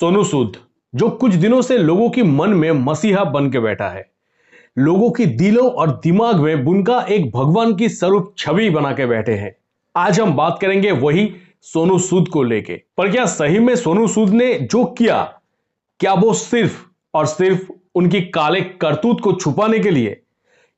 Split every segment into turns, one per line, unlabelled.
सोनू सूद जो कुछ दिनों से लोगों की मन में मसीहा बन के बैठा है, लोगों की दिलों और दिमाग में उनका एक भगवान की स्वरूप छवि बना के बैठे हैं। आज हम बात करेंगे वही सोनू सूद को लेके। पर क्या सही में सोनू सूद ने जो किया, क्या वो सिर्फ और सिर्फ उनकी काले करतूत को छुपाने के लिए,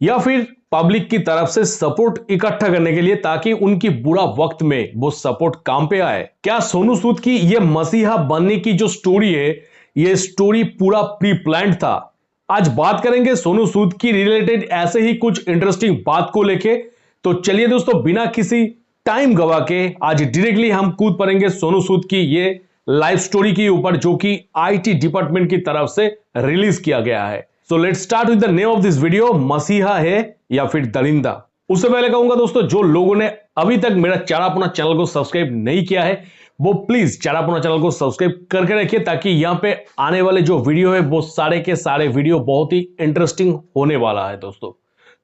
या फिर पब्लिक की तरफ से सपोर्ट इकट्ठा करने के लिए ताकि उनकी बुरा वक्त में वो सपोर्ट काम पे आए? क्या सोनू सूद की ये मसीहा बनने की जो स्टोरी है, ये स्टोरी पूरा प्री प्लान्ड था? आज बात करेंगे सोनू सूद की रिलेटेड ऐसे ही कुछ इंटरेस्टिंग बात को लेके। तो चलिए दोस्तों, बिना किसी टाइम गवा के आज डायरेक्टली हम कूद पड़ेंगे सोनू सूद की ये लाइव स्टोरी के ऊपर, जो कि आईटी डिपार्टमेंट की तरफ से रिलीज किया गया है। So let's start with the name of this video, मसीहा है या फिर दरिंदा। उससे पहले कहूंगा दोस्तों, जो लोगों ने अभी तक मेरा चारापोना चैनल को सब्सक्राइब नहीं किया है, वो प्लीज चारापोना चैनल को सब्सक्राइब करके रखिए, ताकि यहां पे आने वाले जो वीडियो है वो सारे के सारे वीडियो बहुत ही इंटरेस्टिंग होने वाला है दोस्तों।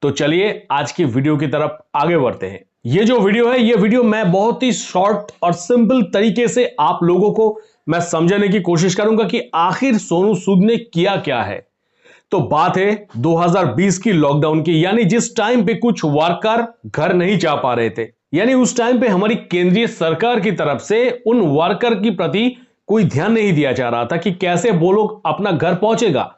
तो चलिए आज की वीडियो की तरफ आगे बढ़ते हैं। ये जो वीडियो है, ये वीडियो मैं बहुत ही शॉर्ट और सिंपल तरीके से आप लोगों को मैं समझाने की कोशिश करूंगा कि आखिर सोनू सूद ने किया क्या है। तो बात है 2020 की लॉकडाउन की, यानी जिस टाइम पे कुछ वर्कर घर नहीं जा पा रहे थे, यानी उस टाइम पे हमारी केंद्रीय सरकार की तरफ से उन वर्कर की प्रति कोई ध्यान नहीं दिया जा रहा था कि कैसे वो लोग अपना घर पहुंचेगा,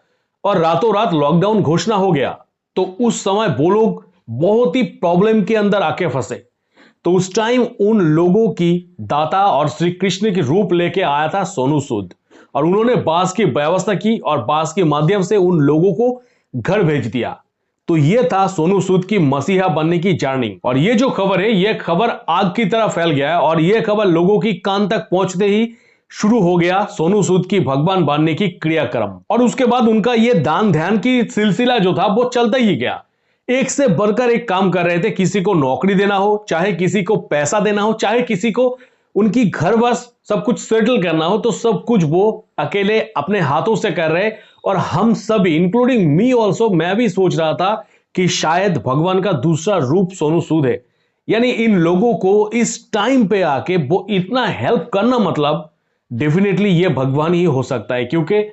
और रातों रात लॉकडाउन घोषणा हो गया। तो उस समय वो लोग बहुत ही प्रॉब्लम के अंदर आके फंसे। तो उस टाइम उन लोगों की दाता और श्री कृष्ण की रूप लेके आया था सोनू सूद, और उन्होंने बांस की व्यवस्था की और बांस के माध्यम से उन लोगों को घर भेज दिया। तो यह था सोनू सूद की मसीहा बनने की जर्नी। और ये जो खबर है, यह खबर आग की तरह फैल गया है, और यह खबर लोगों की कान तक पहुंचते ही शुरू हो गया सोनू सूद की भगवान बनने की क्रियाक्रम। और उसके बाद उनका यह दान ध्यान की सिलसिला जो था वो चलता ही गया। एक से बढ़कर एक काम कर रहे थे। किसी को नौकरी देना हो, चाहे किसी को पैसा देना हो, चाहे किसी को उनकी घर बस सब कुछ सेटल करना हो, तो सब कुछ वो अकेले अपने हाथों से कर रहे। और हम सभी इंक्लूडिंग मी ऑल्सो, मैं भी सोच रहा था कि शायद भगवान का दूसरा रूप सोनू सूद है। यानी इन लोगों को इस टाइम पे आके वो इतना हेल्प करना, मतलब डेफिनेटली ये भगवान ही हो सकता है, क्योंकि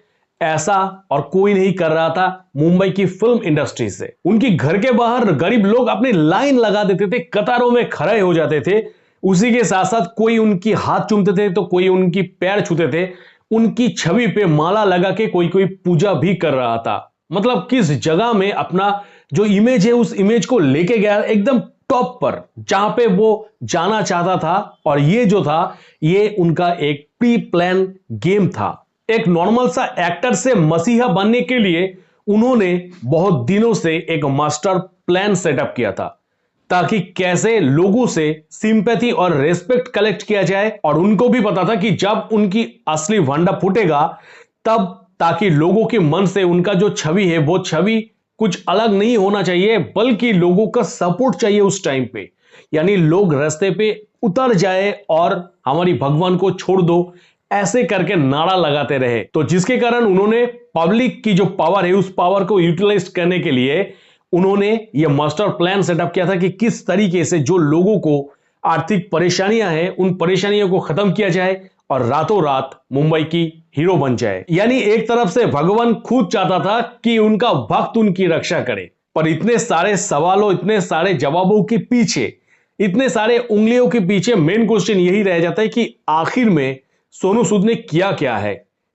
ऐसा और कोई नहीं कर रहा था मुंबई की फिल्म इंडस्ट्री से। उनकी घर के बाहर गरीब लोग अपनी लाइन लगा देते थे, कतारों में खड़े हो जाते थे। उसी के साथ साथ कोई उनकी हाथ चूमते थे तो कोई उनकी पैर छूते थे। उनकी छवि पे माला लगा के कोई कोई पूजा भी कर रहा था। मतलब किस जगह में अपना जो इमेज है, उस इमेज को लेके गया एकदम टॉप पर, जहां पे वो जाना चाहता था। और ये जो था, ये उनका एक प्री प्लान गेम था। एक नॉर्मल सा एक्टर से मसीहा बनने के लिए उन्होंने बहुत दिनों से एक मास्टर प्लान सेटअप किया था, ताकि कैसे लोगों से सिंपैथी और रेस्पेक्ट कलेक्ट किया जाए। और उनको भी पता था कि जब उनकी असली भंडा फूटेगा, तब ताकि लोगों के मन से उनका जो छवि है, वो छवि कुछ अलग नहीं होना चाहिए, बल्कि लोगों का सपोर्ट चाहिए उस टाइम पे। यानी लोग रास्ते पे उतर जाए और हमारी भगवान को छोड़ दो, ऐसे करके नारा लगाते रहे। तो जिसके कारण उन्होंने पब्लिक की जो पावर है, उस पावर को यूटिलाइज करने के लिए उन्होंने यह मास्टर प्लान सेटअप किया था कि किस तरीके से जो लोगों को आर्थिक परेशानियां हैं, उन परेशानियों को खत्म किया जाए और रातों रात मुंबई की हीरो बन जाए। यानी एक तरफ से भगवान खुद चाहता था कि उनका भक्त उनकी रक्षा करे, पर इतने सारे सवालों, इतने सारे जवाबों के पीछे, इतने सारे उंगलियों के पीछे मेन क्वेश्चन यही रह जाता है कि आखिर में सोनू सूद ने किया क्या है।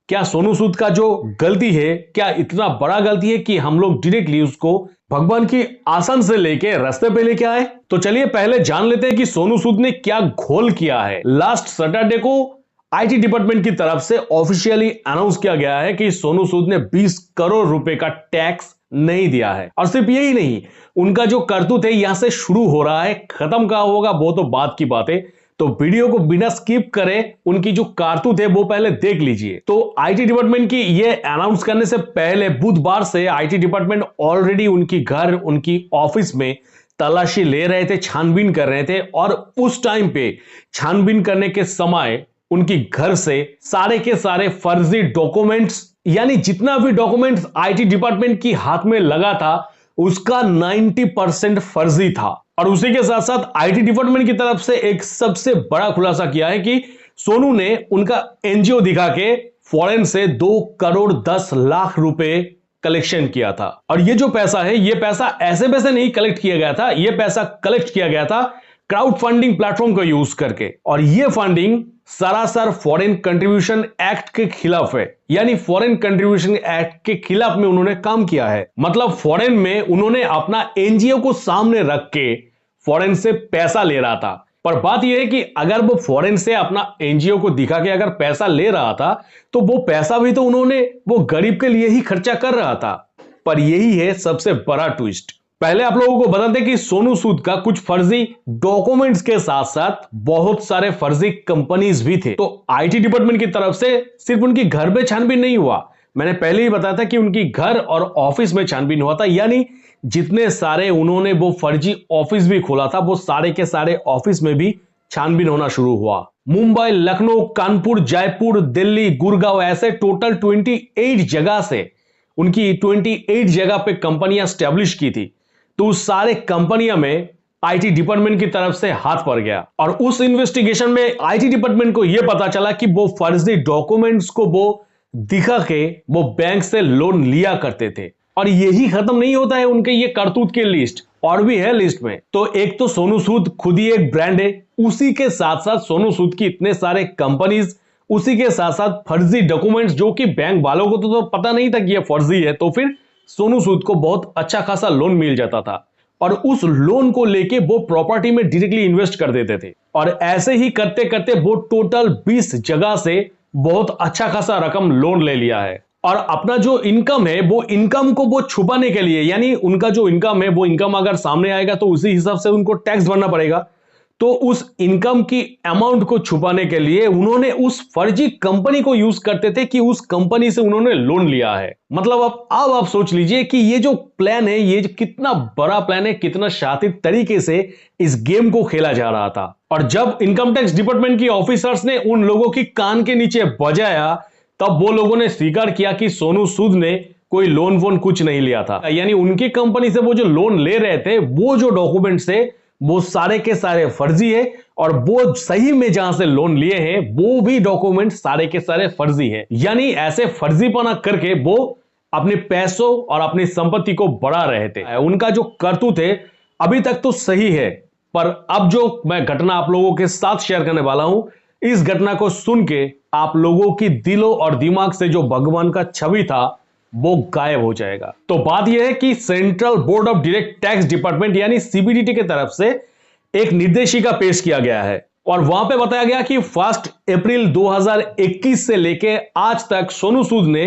क्या सोनू सूद का जो गलती है, क्या इतना बड़ा गलती है कि हम लोग डायरेक्टली उसको भगवान की आसन से लेके रास्ते पे लेके आए? तो चलिए पहले जान लेते हैं कि सोनू सूद ने क्या घोल किया है। लास्ट सैटरडे को आईटी डिपार्टमेंट की तरफ से ऑफिशियली अनाउंस किया गया है कि सोनू सूद ने 20 करोड़ रुपए का टैक्स नहीं दिया है। और सिर्फ यही नहीं, उनका जो करतूत है यहां से शुरू हो रहा है, खत्म कहां होगा वो तो बात की बात है। तो वीडियो को बिना स्किप करे उनकी जो कारतूत है वो पहले देख लीजिए। तो आईटी डिपार्टमेंट की ये अनाउंस करने से पहले बुधवार से आईटी डिपार्टमेंट ऑलरेडी उनकी घर, उनकी ऑफिस में तलाशी ले रहे थे, छानबीन कर रहे थे। और उस टाइम पे छानबीन करने के समय उनकी घर से सारे के सारे फर्जी डॉक्यूमेंट्स, यानी जितना भी डॉक्यूमेंट्स आईटी डिपार्टमेंट की हाथ में लगा था, उसका 90% फर्जी था। और उसी के साथ साथ आईटी डिपार्टमेंट की तरफ से एक सबसे बड़ा खुलासा किया है कि सोनू ने उनका एनजीओ दिखा के फॉरेन से 2,10,00,000 रुपए कलेक्शन किया था। और ये जो पैसा है, ये पैसा ऐसे पैसे नहीं कलेक्ट किया गया था, ये पैसा कलेक्ट किया गया था क्राउड फंडिंग प्लेटफॉर्म का यूज करके। और ये फंडिंग सरासर फॉरेन कंट्रीब्यूशन एक्ट के खिलाफ है, यानी फॉरेन कंट्रीब्यूशन एक्ट के खिलाफ में उन्होंने काम किया है। मतलब फॉरेन में उन्होंने अपना एनजीओ को सामने रख के फॉरेन से पैसा ले रहा था। पर बात यह है कि अगर वो फॉरेन से अपना एनजीओ को दिखा के अगर पैसा ले रहा था, तो वो पैसा भी तो उन्होंने वो गरीब के लिए ही खर्चा कर रहा था। पर यही है सबसे बड़ा ट्विस्ट। पहले आप लोगों को बता दें कि सोनू सूद का कुछ फर्जी डॉक्यूमेंट्स के साथ साथ बहुत सारे फर्जी कंपनीज भी थे। तो आईटी डिपार्टमेंट की तरफ से सिर्फ उनकी घर पे छानबीन नहीं हुआ, मैंने पहले ही बताया था कि उनकी घर और ऑफिस में छानबीन हुआ था। यानी जितने सारे उन्होंने वो फर्जी ऑफिस भी खोला था, वो सारे के सारे ऑफिस में भी छानबीन होना शुरू हुआ। मुंबई, लखनऊ, कानपुर, जयपुर, दिल्ली, गुड़गांव, ऐसे टोटल 28 जगह से उनकी 28 जगह पे कंपनियां स्टैब्लिश की थी। तो उस सारे कंपनियां में आईटी डिपार्टमेंट की तरफ से हाथ पड़ गया। और उस इन्वेस्टिगेशन में आईटी डिपार्टमेंट को यह पता चला कि वो फर्जी डॉक्यूमेंट्स को वो दिखा के वो बैंक से लोन लिया करते थे। और यही खत्म नहीं होता है उनके ये करतूत की लिस्ट, और भी है लिस्ट में। तो एक तो सोनू सूद खुद ही एक ब्रांड है, उसी के साथ साथ सोनू सूद की इतने सारे कंपनीज, उसी के साथ साथ फर्जी डॉक्यूमेंट्स जो कि बैंक वालों को तो पता नहीं था कि ये फर्जी है। तो फिर सोनू सूद को बहुत अच्छा खासा लोन मिल जाता था और उस लोन को लेके वो प्रॉपर्टी में डायरेक्टली इन्वेस्ट कर देते थे। और ऐसे ही करते करते वो टोटल 20 जगह से बहुत अच्छा खासा रकम लोन ले लिया है। और अपना जो इनकम है, वो इनकम को वो छुपाने के लिए, यानी उनका जो इनकम है, वो इनकम अगर सामने आएगा तो उसी हिसाब से उनको टैक्स भरना पड़ेगा। तो उस इनकम की अमाउंट को छुपाने के लिए उन्होंने उस फर्जी कंपनी को यूज करते थे कि उस कंपनी से उन्होंने लोन लिया है। मतलब अब आप सोच लीजिए कि ये जो प्लान है, ये कितना बड़ा प्लान है, कितना शातित तरीके से इस गेम को खेला जा रहा था। और जब इनकम टैक्स डिपार्टमेंट की ऑफिसर्स ने उन लोगों की कान के नीचे बजाया, तब वो लोगों ने स्वीकार किया कि सोनू सूद ने कोई लोन वोन कुछ नहीं लिया था। यानी उनकी कंपनी से वो जो लोन ले रहे थे, वो जो डॉक्यूमेंट्स थे, वो सारे के सारे फर्जी है। और वो सही में जहां से लोन लिए हैं, वो भी डॉक्यूमेंट सारे के सारे फर्जी है। यानी ऐसे फर्जीपना करके वो अपने पैसों और अपनी संपत्ति को बढ़ा रहे थे। उनका जो करतूत है अभी तक तो सही है, पर अब जो मैं घटना आप लोगों के साथ शेयर करने वाला हूं, इस घटना को सुन के आप लोगों की दिलों और दिमाग से जो भगवान का छवि था वो गायब हो जाएगा। तो बात यह है कि central board of direct tax department यानी सीबीडीटी की तरफ से एक निर्देशिका पेश किया गया है और वहां पे बताया गया कि 1 अप्रैल 2021 से लेके आज तक सोनू सूद ने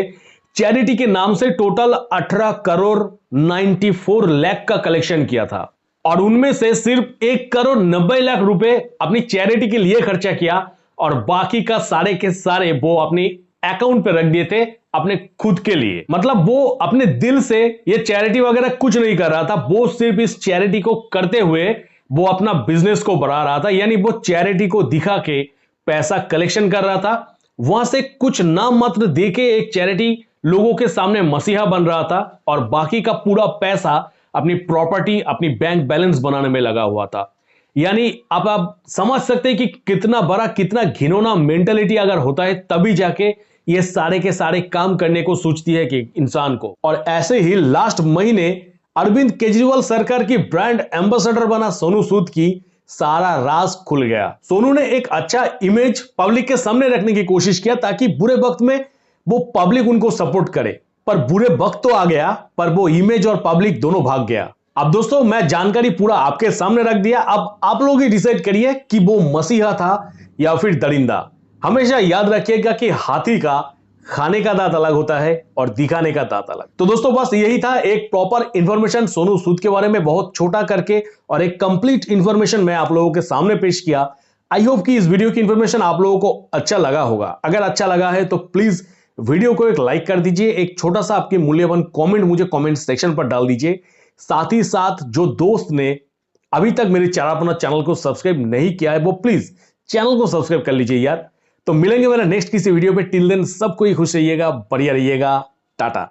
चैरिटी के नाम से टोटल 18 करोड़ 94 लाख का कलेक्शन किया था। और उनमें से सिर्फ 1 करोड़ 90 लाख रुपए अपनी चैरिटी के लिए खर्चा किया और बाकी का सारे के सारे वो अपनी अकाउंट पे रख दिए थे अपने खुद के लिए। मतलब वो अपने दिल से ये चैरिटी वगैरह कुछ नहीं कर रहा था, वो सिर्फ इस चैरिटी को करते हुए वो अपना बिजनेस को बढ़ा रहा था। यानी वो चैरिटी को दिखा के पैसा कलेक्शन कर रहा था, वहां से कुछ नाम मात्र देके एक चैरिटी लोगों के सामने मसीहा बन रहा था और बाकी का पूरा पैसा अपनी प्रॉपर्टी, अपनी बैंक बैलेंस बनाने में लगा हुआ था। यानी अब आप समझ सकते हैं कि कितना बड़ा, कितना घिनौना मेंटेलिटी अगर होता है, तभी जाके ये सारे के सारे काम करने को सोचती है कि इंसान को। और ऐसे ही लास्ट महीने अरविंद केजरीवाल सरकार की ब्रांड एम्बेसडर बना सोनू सूद की सारा राज खुल गया। सोनू ने एक अच्छा इमेज पब्लिक के सामने रखने की कोशिश किया ताकि बुरे वक्त में वो पब्लिक उनको सपोर्ट करे। पर बुरे वक्त तो आ गया, पर वो इमेज और पब्लिक दोनों भाग गया। अब दोस्तों, मैं जानकारी पूरा आपके सामने रख दिया, अब आप लोग ही डिसाइड करिए कि वो मसीहा था या फिर दरिंदा। हमेशा याद रखिएगा कि हाथी का खाने का दांत अलग होता है और दिखाने का दांत अलग। तो दोस्तों, बस यही था एक प्रॉपर इंफॉर्मेशन सोनू सूद के बारे में, बहुत छोटा करके और एक कंप्लीट इंफॉर्मेशन मैं आप लोगों के सामने पेश किया। आई होप कि इस वीडियो की इंफॉर्मेशन आप लोगों को अच्छा लगा होगा। अगर अच्छा लगा है तो प्लीज वीडियो को एक लाइक कर दीजिए, एक छोटा सा आपके मूल्यवान कमेंट मुझे कमेंट सेक्शन पर डाल दीजिए। साथ ही साथ जो दोस्त ने अभी तक मेरे चारापना चैनल को सब्सक्राइब नहीं किया है, वो प्लीज चैनल को सब्सक्राइब कर लीजिए यार। तो मिलेंगे मेरा नेक्स्ट किसी वीडियो पे। टिल देन सबको ही खुश रहिएगा, बढ़िया रहिएगा, टाटा।